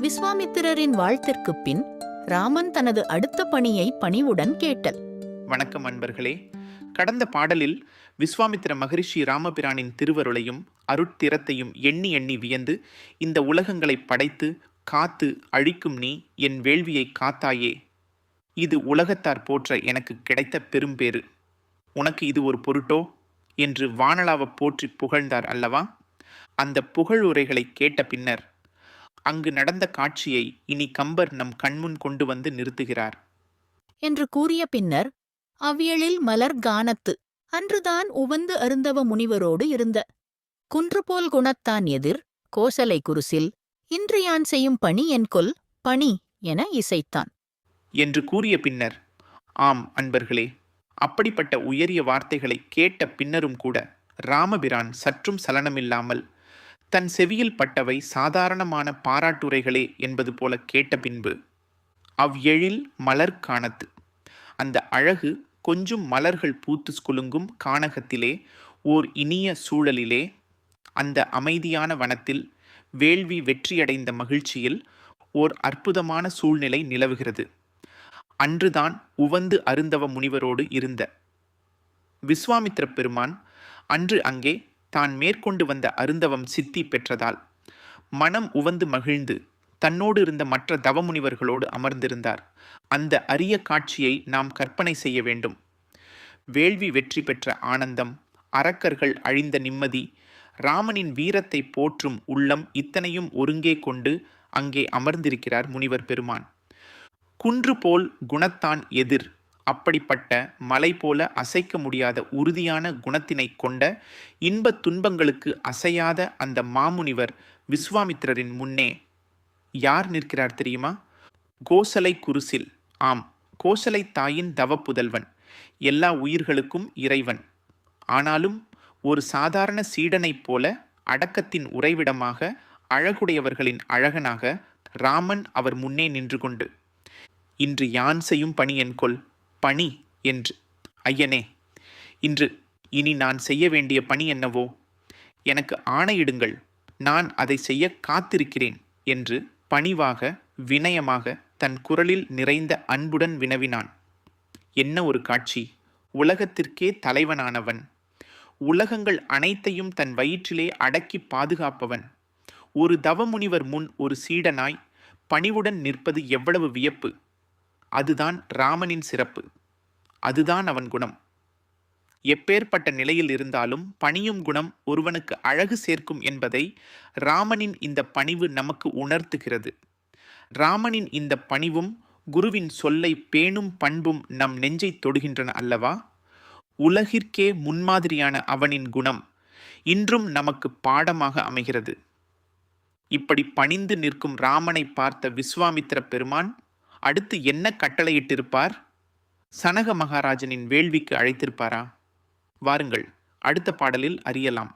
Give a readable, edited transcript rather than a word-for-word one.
விஸ்வாமித்திரரின் வாழ்த்திற்குப் பின் ராமன் தனது அடுத்த பணியை பணிவுடன் கேட்டல். வணக்கம் அன்பர்களே. கடந்த பாடலில் விஸ்வாமித்திர மகரிஷி ராமபிரானின் திருவருளையும் அருட்திறத்தையும் எண்ணி எண்ணி வியந்து, இந்த உலகங்களை படைத்து காத்து அழிக்கும் நீ என் வேள்வியை காத்தாயே, இது உலகத்தார் போற்ற எனக்கு கிடைத்த பெரும்பேறு, உனக்கு இது ஒரு பொருட்டோ என்று வானளாவ போற்றி புகழ்ந்தார் அல்லவா? அந்த புகழுரைகளை கேட்ட பின்னர் அங்கு நடந்த காட்சியை இனி கம்பர் நம் கண்முன் கொண்டு வந்து நிறுத்துகிறார் என்று கூறிய பின்னர், அவ்வியலில் மலர் கானத்து அன்றுதான் உவந்து அருந்தவ முனிவரோடு இருந்த குன்றுபோல் குணத்தான் எதிர் கோசலை குருசில் இன்று யான் செய்யும் பணி என்கொல் பணி என இசைத்தான் என்று கூறிய பின்னர், ஆம் அன்பர்களே, அப்படிப்பட்ட உயரிய வார்த்தைகளை கேட்ட பின்னரும் கூட ராமபிரான் சற்றும் சலனமில்லாமல் தன் செவியில் பட்டவை சாதாரணமான பாராட்டுரைகளே என்பது போல கேட்ட பின்பு, அவ்வெழில் மலர் காணத்து, அந்த அழகு கொஞ்சும் மலர்கள் பூத்து குலுங்கும் கானகத்திலே, ஓர் இனிய சூழலிலே, அந்த அமைதியான வனத்தில் வேள்வி வெற்றியடைந்த மகிழ்ச்சியில் ஓர் அற்புதமான சூழ்நிலை நிலவுகிறது. அன்றுதான் உவந்து அருந்தவ முனிவரோடு இருந்த விஸ்வாமித்திர பெருமான் அன்று அங்கே தான் மேற்கொண்டு வந்த அருந்தவம் சித்தி பெற்றதால் மனம் உவந்து மகிழ்ந்து தன்னோடு இருந்த மற்ற தவமுனிவர்களோடு அமர்ந்திருந்தார். அந்த அரிய காட்சியை நாம் கற்பனை செய்ய வேண்டும். வேள்வி வெற்றி பெற்ற ஆனந்தம், அரக்கர்கள் அழிந்த நிம்மதி, ராமனின் வீரத்தை போற்றும் உள்ளம், இத்தனையும் ஒருங்கே கொண்டு அங்கே அமர்ந்திருக்கிறார் முனிவர் பெருமான். குன்று போல் குணத்தான் எதிர், அப்படிப்பட்ட மலை போல அசைக்க முடியாத உறுதியான குணத்தினை கொண்ட இன்பத் துன்பங்களுக்கு அசையாத அந்த மாமுனிவர் விஸ்வாமித்திரரின் முன்னே யார் நிற்கிறார் தெரியுமா? கோசலை குருசில், ஆம், கோசலை தாயின் தவ புதல்வன், எல்லா உயிர்களுக்கும் இறைவன். ஆனாலும் ஒரு சாதாரண சீடனைப் போல அடக்கத்தின் உறைவிடமாக, அழகுடையவர்களின் அழகனாக ராமன் அவர் முன்னே நின்று கொண்டு, இன்று யான் செய்யும் பணி என்கொல் பணி என்று, ஐயனே, இனி நான் செய்ய வேண்டிய பணி என்னவோ, எனக்கு ஆணையிடுங்கள், நான் அதை செய்ய காத்திருக்கிறேன் என்று பணிவாக வினயமாக தன் குரலில் நிறைந்த அன்புடன் வினவினான். என்ன ஒரு காட்சி! உலகத்திற்கே தலைவனானவன், உலகங்கள் அனைத்தையும் தன் வயிற்றிலே அடக்கி பாதுகாப்பவன், ஒரு தவமுனிவர் முன் ஒரு சீடனாய் பணிவுடன் நிற்பது எவ்வளவு வியப்பு! அதுதான் ராமனின் சிறப்பு, அதுதான் அவன் குணம். எப்பேற்பட்ட நிலையில் இருந்தாலும் பணியும் குணம் ஒருவனுக்கு அழகு சேர்க்கும் என்பதை ராமனின் இந்த பணிவு நமக்கு உணர்த்துகிறது. ராமனின் இந்த பணிவும் குருவின் சொல்லை பேணும் பண்பும் நம் நெஞ்சை தொடுகின்றன அல்லவா? உலகிற்கே முன்மாதிரியான அவனின் குணம் இன்றும் நமக்கு பாடமாக அமைகிறது. இப்படி பணிந்து நிற்கும் ராமனை பார்த்த விஸ்வாமித்திர பெருமான் அடுத்து என்ன கட்டளையிட்டிருப்பார்? சனக மகாராஜனின் வேள்விக்கு அழைத்திருப்பாரா? வாருங்கள், அடுத்த பாடலில் அறியலாம்.